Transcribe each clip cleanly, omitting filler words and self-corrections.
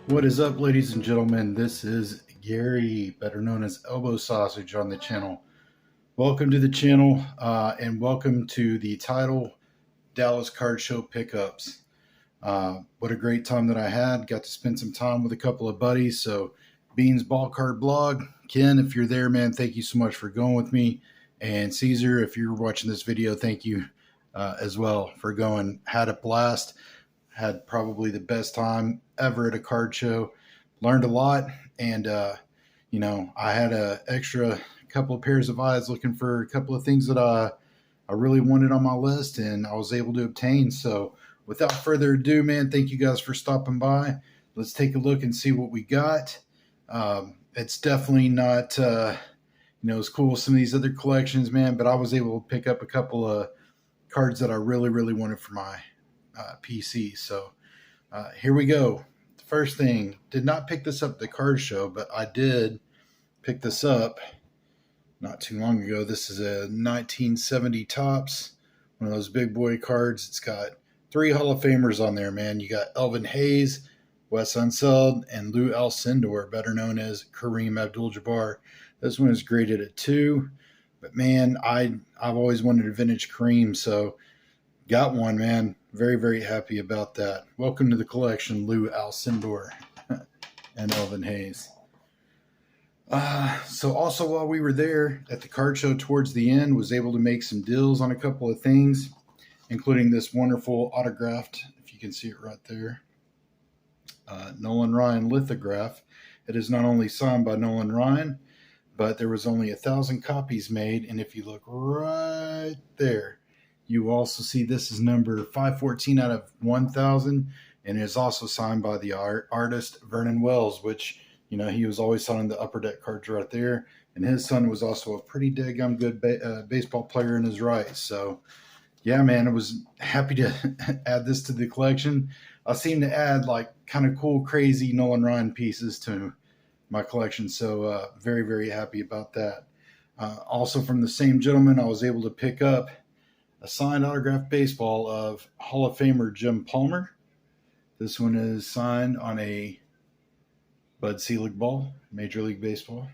What is up, ladies and gentlemen? This is Gary, better known as Elbow Sausage on the channel. Welcome to the channel and welcome to the title Dallas Card Show Pickups. What a great time that I had. Got to spend some time with a couple of buddies. So, Beans Ball Card Blog, Ken, if you're there, man, thank you so much for going with me. And Caesar, if you're watching this video, thank you as well for going. Had a blast. Had probably the best time ever at a card show. Learned a lot, and I had a extra couple of pairs of eyes looking for a couple of things that I really wanted on my list, and I was able to obtain. So, without further ado, man, thank you guys for stopping by. Let's take a look and see what we got. It's definitely not as cool as some of these other collections, man, but I was able to pick up a couple of cards that I really, really wanted for my PC. So here we go. The first thing, did not pick this up at the card show, but I did pick this up not too long ago. This is a 1970 Topps, one of those big boy cards. It's got 3 Hall of Famers on there, man. You got Elvin Hayes, Wes Unseld, and Lou Alcindor, better known as Kareem Abdul-Jabbar. This one is graded at 2, but man, I've always wanted a vintage Kareem, so got one, man. Very, very happy about that. Welcome to the collection, Lou Alcindor and Elvin Hayes. So also while we were there at the card show towards the end, was able to make some deals on a couple of things, including this wonderful autographed, if you can see it right there, Nolan Ryan lithograph. It is not only signed by Nolan Ryan, but there was only 1,000 copies made, and if you look right there, you also see this is number 514 out of 1,000, and it is also signed by the artist Vernon Wells, which, he was always signing the Upper Deck cards right there, and his son was also a pretty daggum good baseball player in his right. So, yeah, man, I was happy to add this to the collection. I seem to add, like, kind of cool, crazy Nolan Ryan pieces to my collection, so very, very happy about that. Also from the same gentleman, I was able to pick up a signed autographed baseball of Hall of Famer Jim Palmer. This one is signed on a Bud Selig ball, Major League Baseball.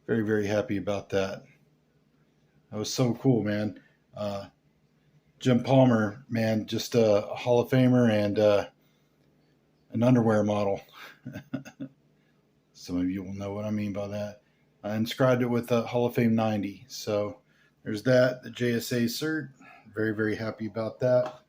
Very, very happy about that. That was so cool, man. Jim Palmer, man, just a Hall of Famer and an underwear model. Some of you will know what I mean by that. I inscribed it with a Hall of Fame 90. So there's that, the JSA cert. Very, very happy about that.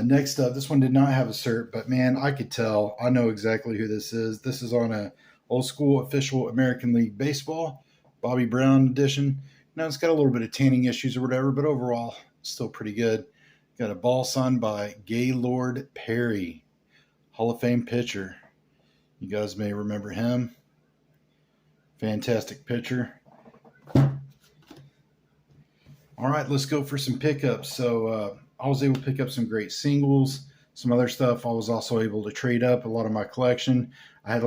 Next up, this one did not have a cert, but man, I could tell. I know exactly who this is. This is on a old school official American League Baseball, Bobby Brown edition. Now it's got a little bit of tanning issues or whatever, but overall, it's still pretty good. Got a ball signed by Gaylord Perry, Hall of Fame pitcher. You guys may remember him. Fantastic pitcher. All right, let's go for some pickups. So I was able to pick up some great singles, some other stuff. I was also able to trade up a lot of my collection. I had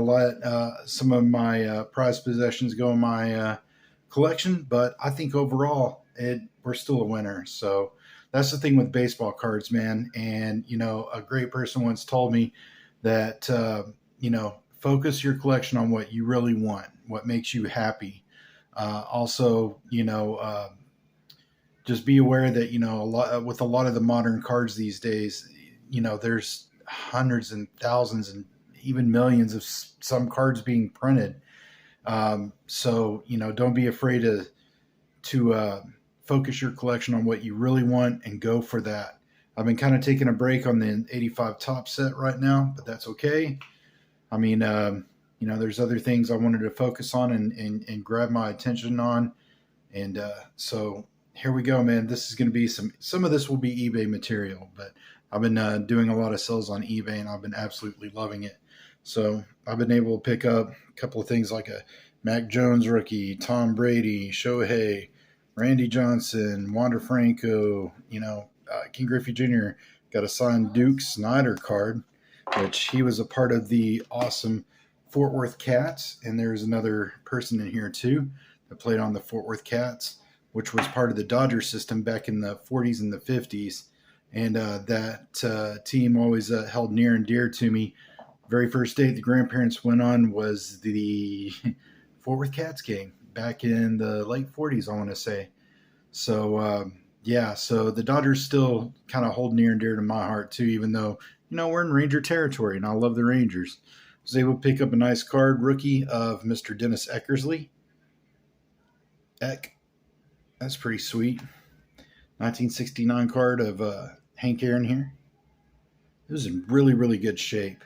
some of my prized possessions go in my collection, but I think overall we're still a winner. So that's the thing with baseball cards, man. And, a great person once told me that, focus your collection on what you really want, what makes you happy. Also, just be aware that, with a lot of the modern cards these days, there's hundreds and thousands and even millions of some cards being printed. So, don't be afraid to focus your collection on what you really want and go for that. I've been kind of taking a break on the 85 Topps set right now, but that's okay. I mean, there's other things I wanted to focus on and grab my attention on. And so here we go, man. This is going to be some of this will be eBay material, but I've been doing a lot of sales on eBay, and I've been absolutely loving it. So I've been able to pick up a couple of things like a Mac Jones rookie, Tom Brady, Shohei, Randy Johnson, Wander Franco, King Griffey Jr. got a signed Duke Snyder card, which he was a part of the awesome Fort Worth Cats. And there's another person in here too that played on the Fort Worth Cats, which was part of the Dodger system back in the 40s and the 50s. And that team always held near and dear to me. Very first date the grandparents went on was the Fort Worth Cats game back in the late 40s, I want to say. So, yeah, so the Dodgers still kind of hold near and dear to my heart, too, even though, we're in Ranger territory and I love the Rangers. I was able to pick up a nice card, rookie of Mr. Dennis Eckersley. Eck. That's pretty sweet. 1969 card of Hank Aaron here. It was in really, really good shape.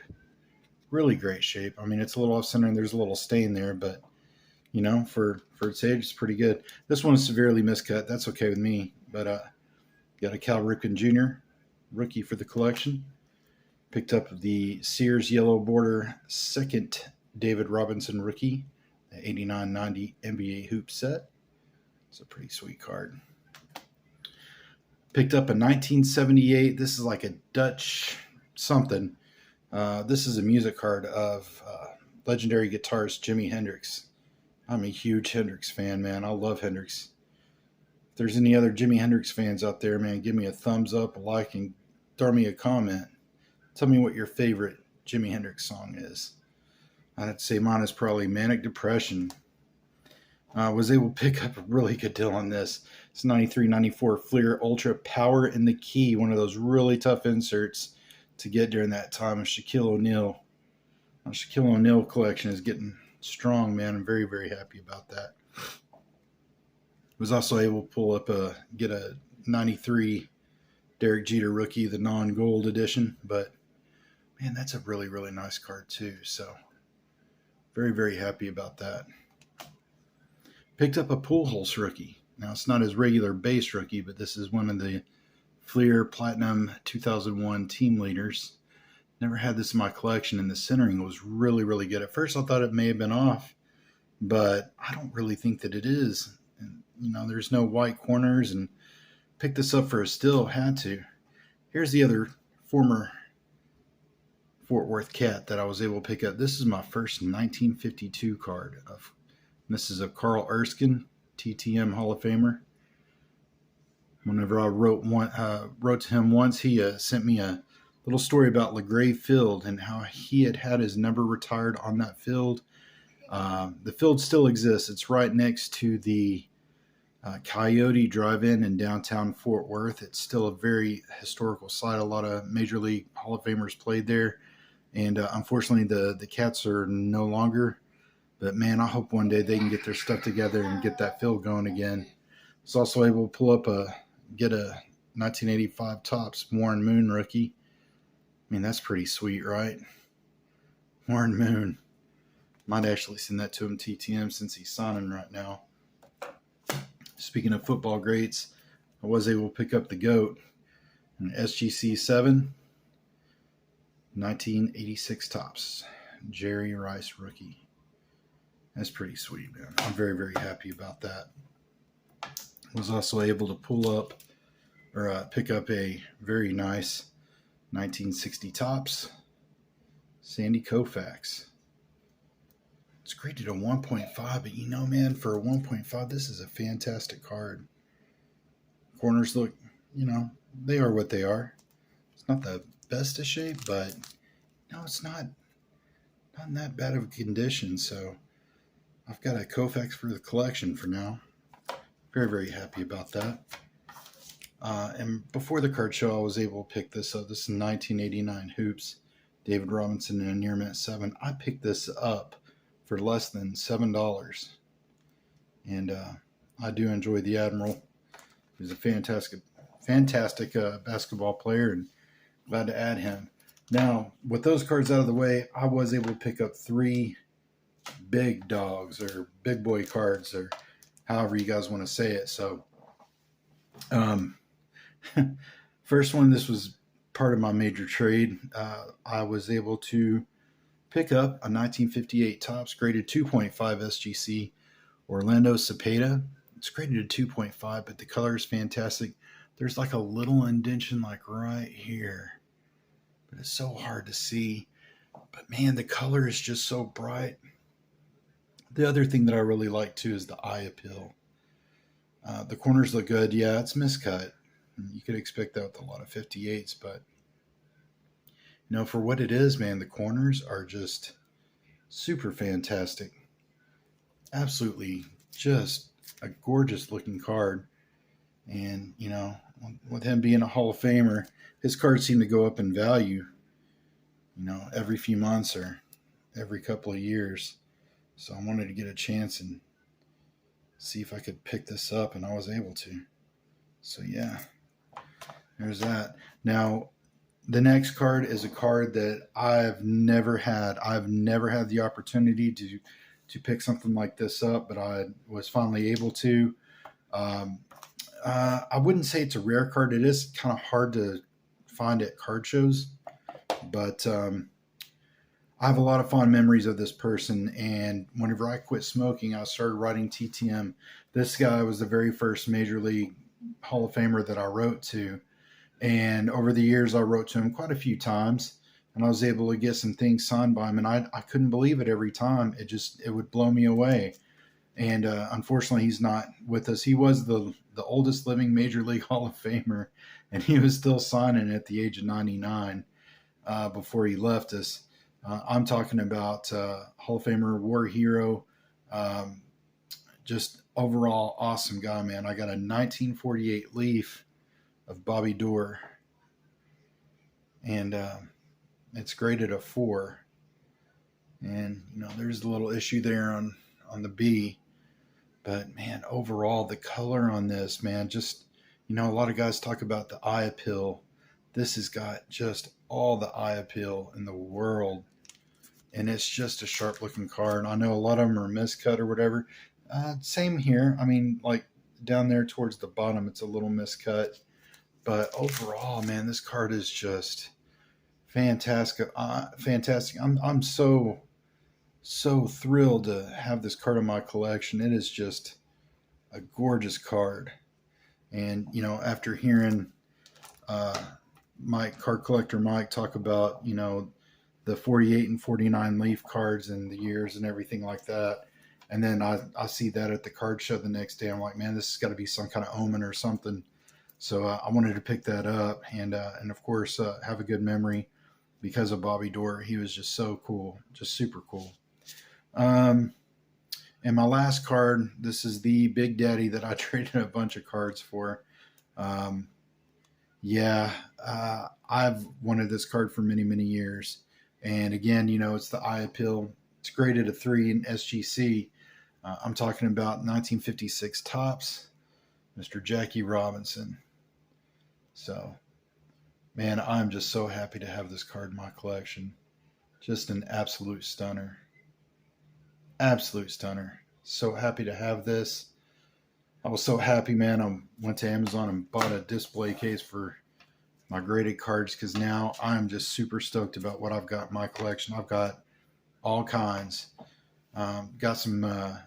Really great shape. I mean, it's a little off center and there's a little stain there, but for its age, it's pretty good. This one is severely miscut. That's okay with me. But got a Cal Ripken Jr. rookie for the collection. Picked up the Sears yellow border second David Robinson rookie, the 89-90 NBA hoop set. It's a pretty sweet card. Picked up a 1978. This is like a Dutch something. This is a music card of legendary guitarist Jimi Hendrix. I'm a huge Hendrix fan, man. I love Hendrix. If there's any other Jimi Hendrix fans out there, man, give me a thumbs up, a like, and throw me a comment. Tell me what your favorite Jimi Hendrix song is. I'd say mine is probably Manic Depression. I was able to pick up a really good deal on this. It's 93-94 Fleer Ultra Power in the Key, one of those really tough inserts to get during that time of Shaquille O'Neal. Shaquille O'Neal collection is getting strong, man. I'm very, very happy about that. Was also able to get a 93 Derek Jeter rookie, the non-gold edition, but man, that's a really, really nice card too. So very, very happy about that. Picked up a Pujols rookie. Now it's not his regular base rookie, but this is one of the Fleer Platinum 2001 team leaders. Never had this in my collection, and the centering was really, really good. At first I thought it may have been off, but I don't really think that it is. And, there's no white corners, and picked this up for a steal, had to. Here's the other former Fort Worth Cat that I was able to pick up. This is my first 1952 card. This is a Carl Erskine, TTM Hall of Famer. Whenever I wrote to him once, he sent me a little story about LaGrave Field and how he had his number retired on that field. The field still exists. It's right next to the Coyote Drive-In in downtown Fort Worth. It's still a very historical site. A lot of Major League Hall of Famers played there. And unfortunately, the Cats are no longer. But, man, I hope one day they can get their stuff together and get that field going again. I was also able to pull up get a 1985 Topps Warren Moon rookie. I mean, that's pretty sweet, right? Warren Moon. Might actually send that to him TTM since he's signing right now. Speaking of football greats, I was able to pick up the GOAT, an SGC 7, 1986 Topps, Jerry Rice rookie. That's pretty sweet, man. I'm very, very happy about that. Was also able to pick up a very nice 1960 Topps Sandy Koufax. It's graded a 1.5, but man, for a 1.5, this is a fantastic card. Corners look, they are what they are. It's not the best of shape, but it's not in that bad of a condition. So I've got a Koufax for the collection for now. Very, very happy about that. And before the card show, I was able to pick this up. This is 1989 Hoops, David Robinson in a near mint 7. I picked this up for less than $7. And I do enjoy the Admiral. He's a fantastic basketball player, and glad to add him. Now, with those cards out of the way, I was able to pick up 3 big dogs or big boy cards, or however you guys want to say it. So, first one, this was part of my major trade. I was able to pick up a 1958 Topps graded 2.5 SGC Orlando Cepeda. It's graded a 2.5, but the color is fantastic. There's like a little indention like right here, but it's so hard to see. But man, the color is just so bright. The other thing that I really like too is the eye appeal. The corners look good. Yeah, it's miscut. You could expect that with a lot of 58s, but for what it is, man, the corners are just super fantastic. Absolutely just a gorgeous looking card. And, with him being a Hall of Famer, his cards seem to go up in value, every few months or every couple of years. So I wanted to get a chance and see if I could pick this up, and I was able to. So, yeah, there's that. Now, the next card is a card that I've never had. I've never had the opportunity to pick something like this up, but I was finally able to. I wouldn't say it's a rare card. It is kind of hard to find at card shows, but I have a lot of fond memories of this person. And whenever I quit smoking, I started writing TTM. This guy was the very first Major League Hall of Famer that I wrote to. And over the years, I wrote to him quite a few times, and I was able to get some things signed by him. And I couldn't believe it every time. It would blow me away. And unfortunately, he's not with us. He was the oldest living Major League Hall of Famer, and he was still signing at the age of 99 before he left us. I'm talking about Hall of Famer, war hero, just overall awesome guy, man. I got a 1948 Leaf of Bobby Doerr, and it's graded a 4. And there's a little issue there on the B, but man, overall the color on this, man, just a lot of guys talk about the eye appeal. This has got just all the eye appeal in the world, and it's just a sharp looking card. I know a lot of them are miscut or whatever. Same here. I mean, like down there towards the bottom, it's a little miscut. But overall, man, this card is just fantastic. Fantastic. I'm so thrilled to have this card in my collection. It is just a gorgeous card. And after hearing card collector Mike, talk about the 48 and 49 Leaf cards and the years and everything like that, and then I see that at the card show the next day, I'm like, man, this has got to be some kind of omen or something. So I wanted to pick that up, and of course have a good memory because of Bobby Doerr. He was just so cool, just super cool. And my last card, this is the Big Daddy that I traded a bunch of cards for. I've wanted this card for many, many years. And again, it's the eye appeal. It's graded a 3 in SGC. I'm talking about 1956 Topps, Mr. Jackie Robinson. So, man, I'm just so happy to have this card in my collection. Just an absolute stunner. Absolute stunner. So happy to have this. I was so happy, man. I went to Amazon and bought a display case for my graded cards because now I'm just super stoked about what I've got in my collection. I've got all kinds. Got some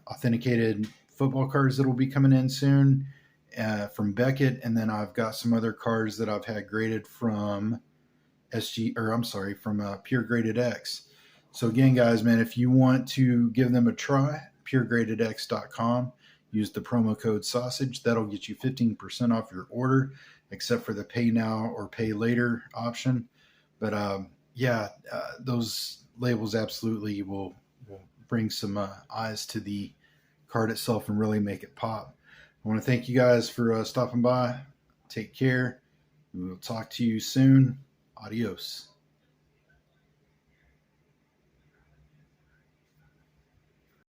authenticated football cards that will be coming in soon from Beckett, and then I've got some other cards that I've had graded from Pure Graded X. So again, guys, man, if you want to give them a try, puregradedx.com. Use the promo code SAUSAGE. That'll get you 15% off your order, except for the pay now or pay later option. But those labels absolutely will bring some eyes to the card itself and really make it pop. I want to thank you guys for stopping by. Take care. We will talk to you soon. Adios.